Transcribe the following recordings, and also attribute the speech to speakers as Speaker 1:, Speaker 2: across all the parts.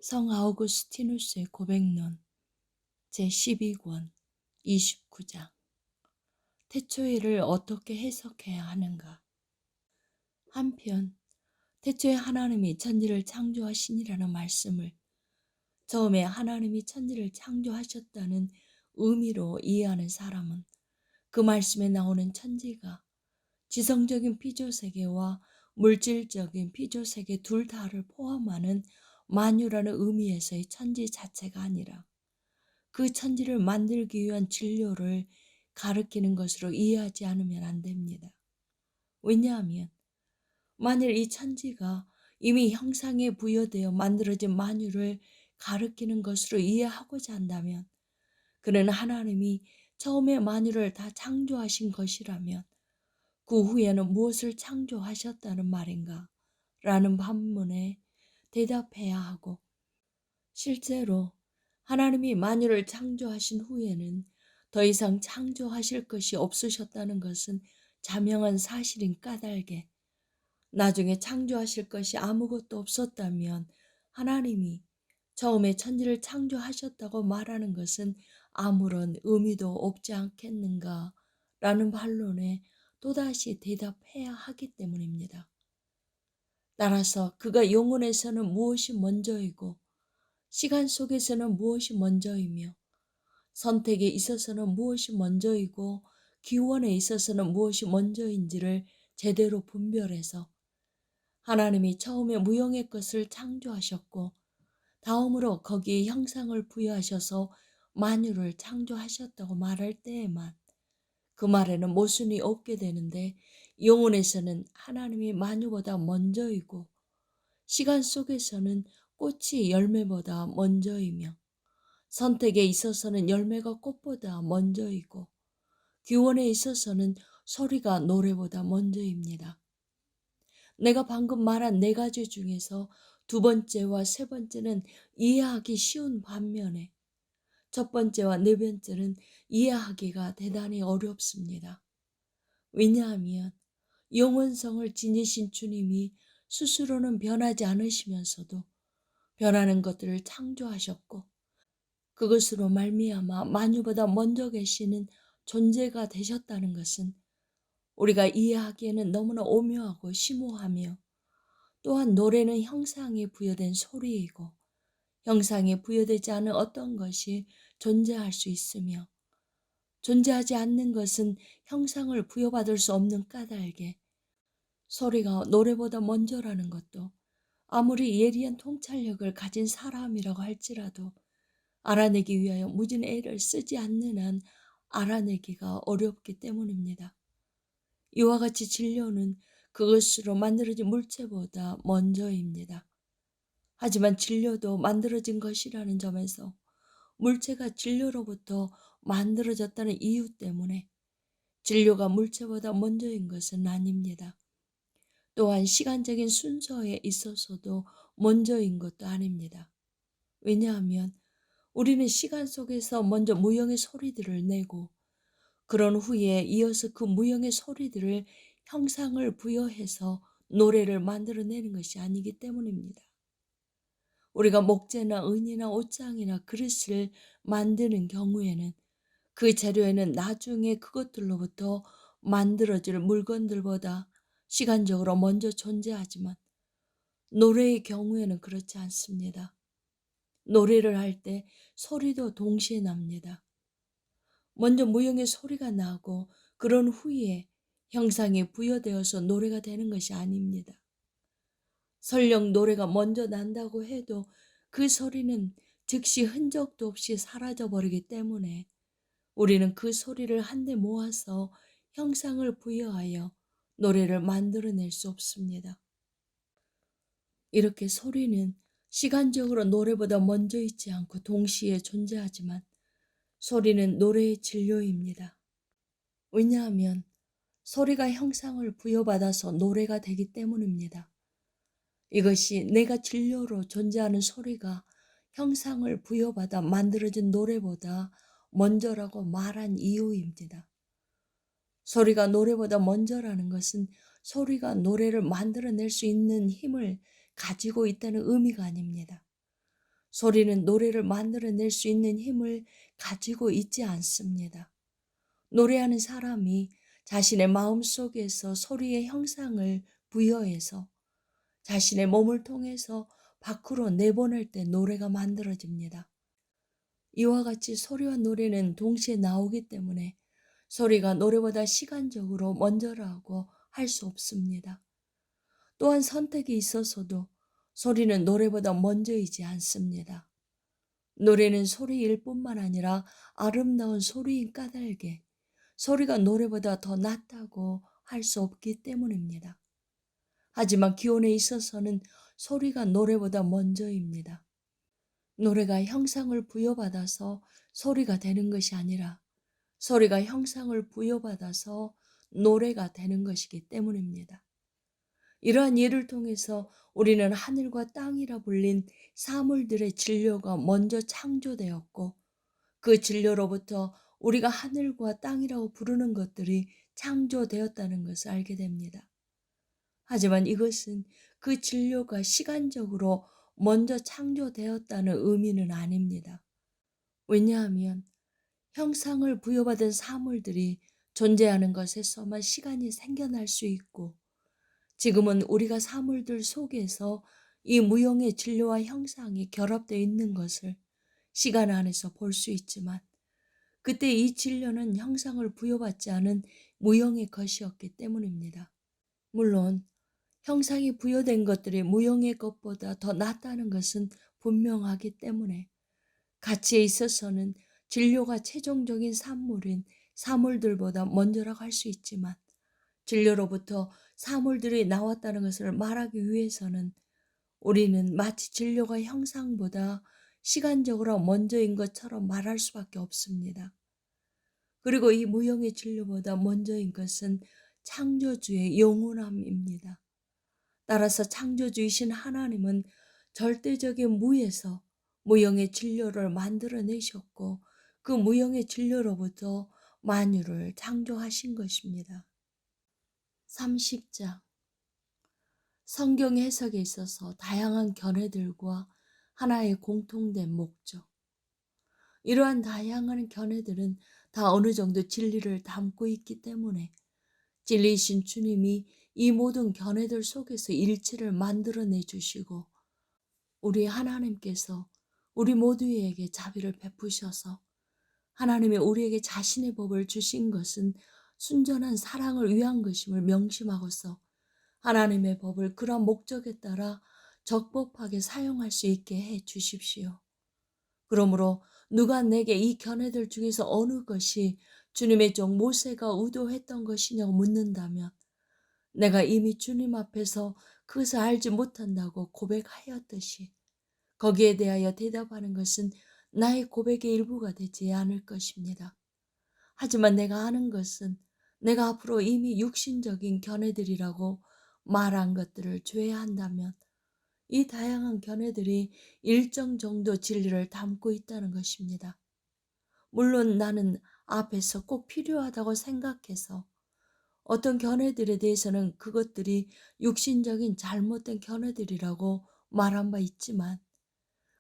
Speaker 1: 성 아우구스티누스의 고백론 제12권 29장 태초일을 어떻게 해석해야 하는가. 한편 태초에 하나님이 천지를 창조하시니라는 말씀을 처음에 하나님이 천지를 창조하셨다는 의미로 이해하는 사람은 그 말씀에 나오는 천지가 지성적인 피조세계와 물질적인 피조세계 둘 다를 포함하는 만유라는 의미에서의 천지 자체가 아니라 그 천지를 만들기 위한 진료를 가리키는 것으로 이해하지 않으면 안 됩니다. 왜냐하면 만일 이 천지가 이미 형상에 부여되어 만들어진 만유를 가리키는 것으로 이해하고자 한다면 그는 하나님이 처음에 만유를 다 창조하신 것이라면 그 후에는 무엇을 창조하셨다는 말인가? 라는 반문에 대답해야 하고, 실제로 하나님이 만유를 창조하신 후에는 더 이상 창조하실 것이 없으셨다는 것은 자명한 사실인 까닭에 나중에 창조하실 것이 아무것도 없었다면 하나님이 처음에 천지를 창조하셨다고 말하는 것은 아무런 의미도 없지 않겠는가? 라는 반론에 또다시 대답해야 하기 때문입니다. 따라서 그가 영혼에서는 무엇이 먼저이고 시간 속에서는 무엇이 먼저이며 선택에 있어서는 무엇이 먼저이고 기원에 있어서는 무엇이 먼저인지를 제대로 분별해서 하나님이 처음에 무형의 것을 창조하셨고 다음으로 거기에 형상을 부여하셔서 만유를 창조하셨다고 말할 때에만 그 말에는 모순이 없게 되는데, 영혼에서는 하나님이 만유보다 먼저이고 시간 속에서는 꽃이 열매보다 먼저이며 선택에 있어서는 열매가 꽃보다 먼저이고 기원에 있어서는 소리가 노래보다 먼저입니다. 내가 방금 말한 네 가지 중에서 두 번째와 세 번째는 이해하기 쉬운 반면에 첫 번째와 네 번째는 이해하기가 대단히 어렵습니다. 왜냐하면 영원성을 지니신 주님이 스스로는 변하지 않으시면서도 변하는 것들을 창조하셨고 그것으로 말미암아 만유보다 먼저 계시는 존재가 되셨다는 것은 우리가 이해하기에는 너무나 오묘하고 심오하며 또한 노래는 형상에 부여된 소리이고 형상에 부여되지 않은 어떤 것이 존재할 수 있으며 존재하지 않는 것은 형상을 부여받을 수 없는 까닭에 소리가 노래보다 먼저라는 것도 아무리 예리한 통찰력을 가진 사람이라고 할지라도 알아내기 위하여 무진 애를 쓰지 않는 한 알아내기가 어렵기 때문입니다. 이와 같이 진료는 그것으로 만들어진 물체보다 먼저입니다. 하지만 진료도 만들어진 것이라는 점에서 물체가 진료로부터 만들어졌다는 이유 때문에 진료가 물체보다 먼저인 것은 아닙니다. 또한 시간적인 순서에 있어서도 먼저인 것도 아닙니다. 왜냐하면 우리는 시간 속에서 먼저 무형의 소리들을 내고 그런 후에 이어서 그 무형의 소리들을 형상을 부여해서 노래를 만들어내는 것이 아니기 때문입니다. 우리가 목재나 은이나 옷장이나 그릇을 만드는 경우에는 그 재료에는 나중에 그것들로부터 만들어질 물건들보다 시간적으로 먼저 존재하지만 노래의 경우에는 그렇지 않습니다. 노래를 할 때 소리도 동시에 납니다. 먼저 무형의 소리가 나고 그런 후에 형상이 부여되어서 노래가 되는 것이 아닙니다. 설령 노래가 먼저 난다고 해도 그 소리는 즉시 흔적도 없이 사라져버리기 때문에 우리는 그 소리를 한데 모아서 형상을 부여하여 노래를 만들어낼 수 없습니다. 이렇게 소리는 시간적으로 노래보다 먼저 있지 않고 동시에 존재하지만 소리는 노래의 진료입니다. 왜냐하면 소리가 형상을 부여받아서 노래가 되기 때문입니다. 이것이 내가 진료로 존재하는 소리가 형상을 부여받아 만들어진 노래보다 먼저라고 말한 이유입니다. 소리가 노래보다 먼저라는 것은 소리가 노래를 만들어낼 수 있는 힘을 가지고 있다는 의미가 아닙니다. 소리는 노래를 만들어낼 수 있는 힘을 가지고 있지 않습니다. 노래하는 사람이 자신의 마음 속에서 소리의 형상을 부여해서 자신의 몸을 통해서 밖으로 내보낼 때 노래가 만들어집니다. 이와 같이 소리와 노래는 동시에 나오기 때문에 소리가 노래보다 시간적으로 먼저라고 할 수 없습니다. 또한 선택이 있어서도 소리는 노래보다 먼저이지 않습니다. 노래는 소리일 뿐만 아니라 아름다운 소리인 까닭에 소리가 노래보다 더 낫다고 할 수 없기 때문입니다. 하지만 기원에 있어서는 소리가 노래보다 먼저입니다. 노래가 형상을 부여받아서 소리가 되는 것이 아니라 소리가 형상을 부여받아서 노래가 되는 것이기 때문입니다. 이러한 예를 통해서 우리는 하늘과 땅이라 불린 사물들의 진료가 먼저 창조되었고 그 진료로부터 우리가 하늘과 땅이라고 부르는 것들이 창조되었다는 것을 알게 됩니다. 하지만 이것은 그 진료가 시간적으로 먼저 창조되었다는 의미는 아닙니다. 왜냐하면 형상을 부여받은 사물들이 존재하는 것에서만 시간이 생겨날 수 있고 지금은 우리가 사물들 속에서 이 무형의 진료와 형상이 결합되어 있는 것을 시간 안에서 볼 수 있지만 그때 이 진료는 형상을 부여받지 않은 무형의 것이었기 때문입니다. 물론 형상이 부여된 것들이 무형의 것보다 더 낫다는 것은 분명하기 때문에 가치에 있어서는 진료가 최종적인 산물인 사물들보다 먼저라고 할 수 있지만 진료로부터 사물들이 나왔다는 것을 말하기 위해서는 우리는 마치 진료가 형상보다 시간적으로 먼저인 것처럼 말할 수밖에 없습니다. 그리고 이 무형의 진료보다 먼저인 것은 창조주의 영원함입니다. 따라서 창조주이신 하나님은 절대적인 무에서 무형의 진료를 만들어내셨고 그 무형의 진료로부터 만유를 창조하신 것입니다. 30장 성경 해석에 있어서 다양한 견해들과 하나의 공통된 목적. 이러한 다양한 견해들은 다 어느 정도 진리를 담고 있기 때문에 진리이신 주님이 이 모든 견해들 속에서 일치를 만들어내 주시고 우리 하나님께서 우리 모두에게 자비를 베푸셔서 하나님이 우리에게 자신의 법을 주신 것은 순전한 사랑을 위한 것임을 명심하고서 하나님의 법을 그러한 목적에 따라 적법하게 사용할 수 있게 해 주십시오. 그러므로 누가 내게 이 견해들 중에서 어느 것이 주님의 종 모세가 의도했던 것이냐고 묻는다면 내가 이미 주님 앞에서 그것을 알지 못한다고 고백하였듯이 거기에 대하여 대답하는 것은 나의 고백의 일부가 되지 않을 것입니다. 하지만 내가 아는 것은 내가 앞으로 이미 육신적인 견해들이라고 말한 것들을 제외한다면 이 다양한 견해들이 일정 정도 진리를 담고 있다는 것입니다. 물론 나는 앞에서 꼭 필요하다고 생각해서 어떤 견해들에 대해서는 그것들이 육신적인 잘못된 견해들이라고 말한 바 있지만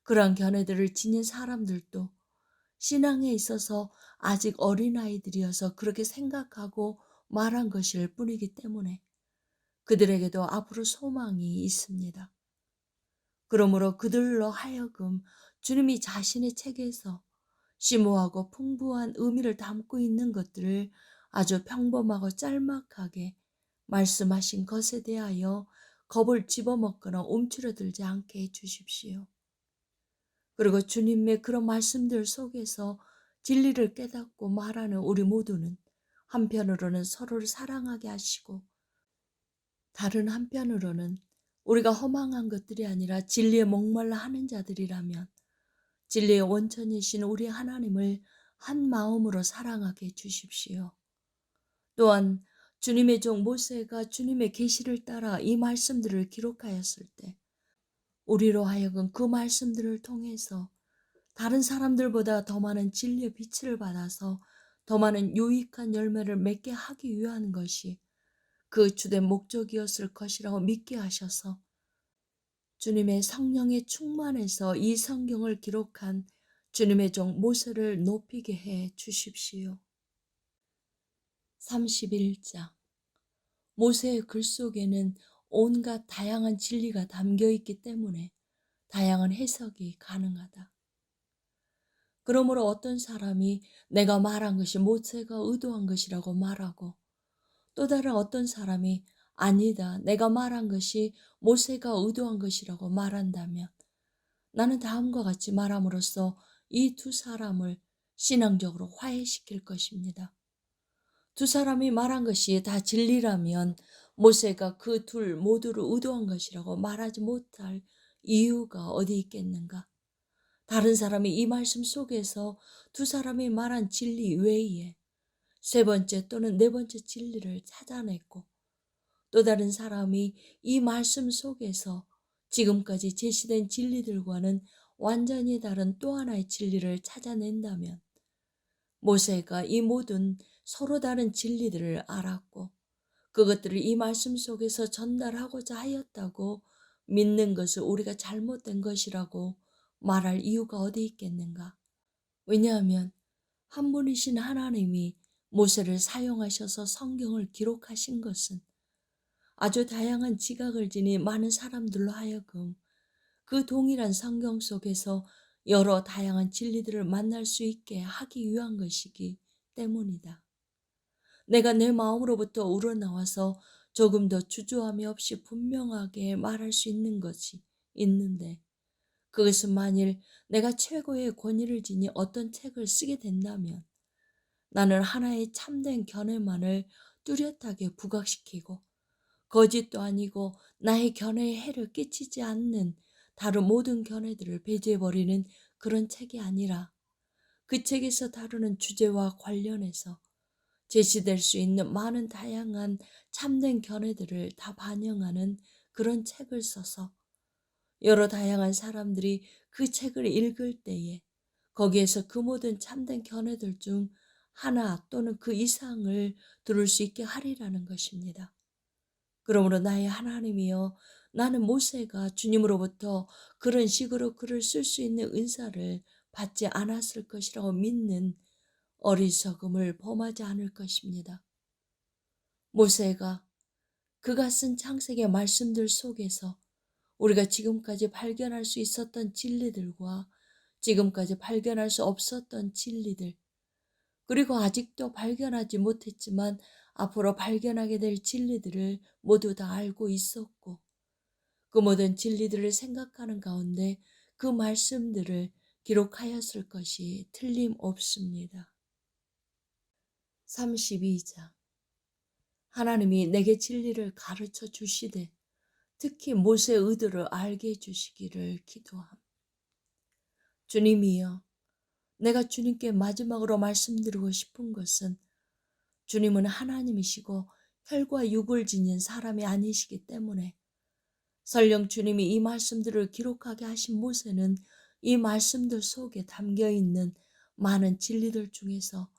Speaker 1: 그러한 견해들을 지닌 사람들도 신앙에 있어서 아직 어린아이들이어서 그렇게 생각하고 말한 것일 뿐이기 때문에 그들에게도 앞으로 소망이 있습니다. 그러므로 그들로 하여금 주님이 자신의 책에서 심오하고 풍부한 의미를 담고 있는 것들을 아주 평범하고 짤막하게 말씀하신 것에 대하여 겁을 집어먹거나 움츠러들지 않게 해주십시오. 그리고 주님의 그런 말씀들 속에서 진리를 깨닫고 말하는 우리 모두는 한편으로는 서로를 사랑하게 하시고 다른 한편으로는 우리가 허망한 것들이 아니라 진리에 목말라 하는 자들이라면 진리의 원천이신 우리 하나님을 한 마음으로 사랑하게 해주십시오. 또한 주님의 종 모세가 주님의 계시를 따라 이 말씀들을 기록하였을 때 우리로 하여금 그 말씀들을 통해서 다른 사람들보다 더 많은 진리의 빛을 받아서 더 많은 유익한 열매를 맺게 하기 위한 것이 그 주된 목적이었을 것이라고 믿게 하셔서 주님의 성령의 충만해서 이 성경을 기록한 주님의 종 모세를 높이게 해 주십시오. 31장. 모세의 글 속에는 온갖 다양한 진리가 담겨 있기 때문에 다양한 해석이 가능하다. 그러므로 어떤 사람이 내가 말한 것이 모세가 의도한 것이라고 말하고, 또 다른 어떤 사람이 아니다, 내가 말한 것이 모세가 의도한 것이라고 말한다면, 나는 다음과 같이 말함으로써 이 두 사람을 신앙적으로 화해시킬 것입니다. 두 사람이 말한 것이 다 진리라면 모세가 그 둘 모두를 의도한 것이라고 말하지 못할 이유가 어디 있겠는가? 다른 사람이 이 말씀 속에서 두 사람이 말한 진리 외에 세 번째 또는 네 번째 진리를 찾아냈고, 또 다른 사람이 이 말씀 속에서 지금까지 제시된 진리들과는 완전히 다른 또 하나의 진리를 찾아낸다면, 모세가 이 모든 서로 다른 진리들을 알았고 그것들을 이 말씀 속에서 전달하고자 하였다고 믿는 것을 우리가 잘못된 것이라고 말할 이유가 어디 있겠는가? 왜냐하면 한 분이신 하나님이 모세를 사용하셔서 성경을 기록하신 것은 아주 다양한 지각을 지닌 많은 사람들로 하여금 그 동일한 성경 속에서 여러 다양한 진리들을 만날 수 있게 하기 위한 것이기 때문이다. 내가 내 마음으로부터 우러나와서 조금 더 주저함이 없이 분명하게 말할 수 있는 것이 있는데, 그것은 만일 내가 최고의 권위를 지닌 어떤 책을 쓰게 된다면 나는 하나의 참된 견해만을 뚜렷하게 부각시키고 거짓도 아니고 나의 견해에 해를 끼치지 않는 다른 모든 견해들을 배제해버리는 그런 책이 아니라, 그 책에서 다루는 주제와 관련해서 제시될 수 있는 많은 다양한 참된 견해들을 다 반영하는 그런 책을 써서 여러 다양한 사람들이 그 책을 읽을 때에 거기에서 그 모든 참된 견해들 중 하나 또는 그 이상을 들을 수 있게 하리라는 것입니다. 그러므로 나의 하나님이여, 나는 모세가 주님으로부터 그런 식으로 글을 쓸 수 있는 은사를 받지 않았을 것이라고 믿는 어리석음을 범하지 않을 것입니다. 모세가 그가 쓴 창세기의 말씀들 속에서 우리가 지금까지 발견할 수 있었던 진리들과 지금까지 발견할 수 없었던 진리들, 그리고 아직도 발견하지 못했지만 앞으로 발견하게 될 진리들을 모두 다 알고 있었고, 그 모든 진리들을 생각하는 가운데 그 말씀들을 기록하였을 것이 틀림없습니다. 32장. 하나님이 내게 진리를 가르쳐 주시되 특히 모세의 의도를 알게 해주시기를 기도함. 주님이여, 내가 주님께 마지막으로 말씀드리고 싶은 것은, 주님은 하나님이시고 혈과 육을 지닌 사람이 아니시기 때문에 설령 주님이 이 말씀들을 기록하게 하신 모세는 이 말씀들 속에 담겨 있는 많은 진리들 중에서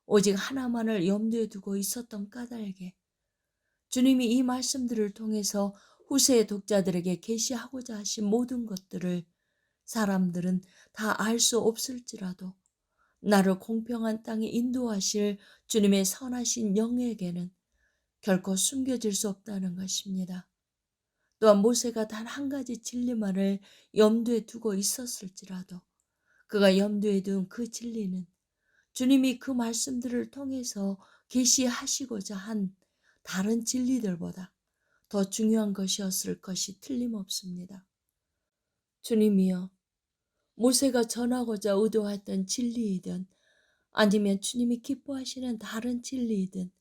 Speaker 1: 오직 하나만을 염두에 두고 있었던 까닭에 주님이 이 말씀들을 통해서 후세의 독자들에게 계시하고자 하신 모든 것들을 사람들은 다 알 수 없을지라도 나를 공평한 땅에 인도하실 주님의 선하신 영에게는 결코 숨겨질 수 없다는 것입니다. 또한 모세가 단 한 가지 진리만을 염두에 두고 있었을지라도 그가 염두에 둔 그 진리는 주님이 그 말씀들을 통해서 계시하시고자 한 다른 진리들보다 더 중요한 것이었을 것이 틀림없습니다. 주님이여, 모세가 전하고자 의도했던 진리이든 아니면 주님이 기뻐하시는 다른 진리이든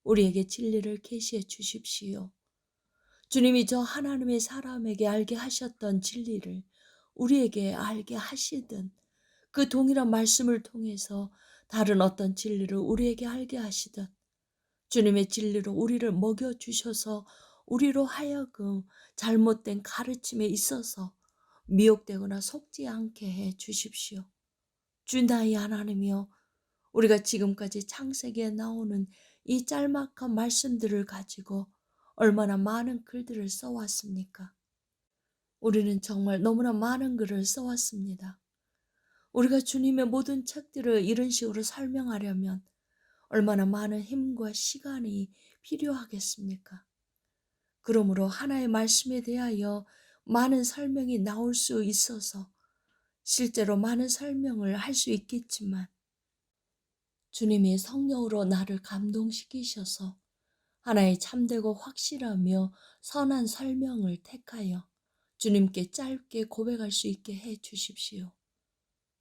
Speaker 1: 우리에게 진리를 계시해 주십시오. 주님이 저 하나님의 사람에게 알게 하셨던 진리를 우리에게 알게 하시든, 그 동일한 말씀을 통해서 다른 어떤 진리를 우리에게 알게 하시든, 주님의 진리로 우리를 먹여주셔서 우리로 하여금 잘못된 가르침에 있어서 미혹되거나 속지 않게 해 주십시오. 주 나의 하나님이여, 우리가 지금까지 창세기에 나오는 이 짤막한 말씀들을 가지고 얼마나 많은 글들을 써왔습니까? 우리는 정말 너무나 많은 글을 써왔습니다. 우리가 주님의 모든 책들을 이런 식으로 설명하려면 얼마나 많은 힘과 시간이 필요하겠습니까? 그러므로 하나의 말씀에 대하여 많은 설명이 나올 수 있어서 실제로 많은 설명을 할 수 있겠지만 주님이 성령으로 나를 감동시키셔서 하나의 참되고 확실하며 선한 설명을 택하여 주님께 짧게 고백할 수 있게 해 주십시오.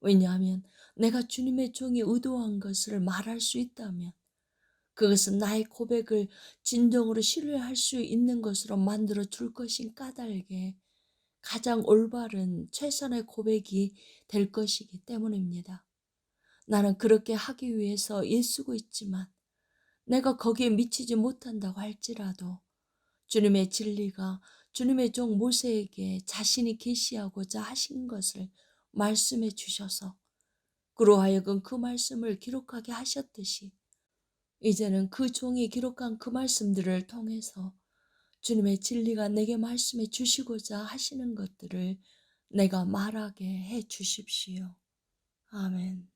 Speaker 1: 왜냐하면 내가 주님의 종이 의도한 것을 말할 수 있다면 그것은 나의 고백을 진정으로 신뢰할 수 있는 것으로 만들어 줄 것인 까닭에 가장 올바른 최선의 고백이 될 것이기 때문입니다. 나는 그렇게 하기 위해서 애쓰고 있지만 내가 거기에 미치지 못한다고 할지라도 주님의 진리가 주님의 종 모세에게 자신이 계시하고자 하신 것을 말씀해 주셔서 그로 하여금 그 말씀을 기록하게 하셨듯이 이제는 그 종이 기록한 그 말씀들을 통해서 주님의 진리가 내게 말씀해 주시고자 하시는 것들을 내가 말하게 해 주십시오. 아멘.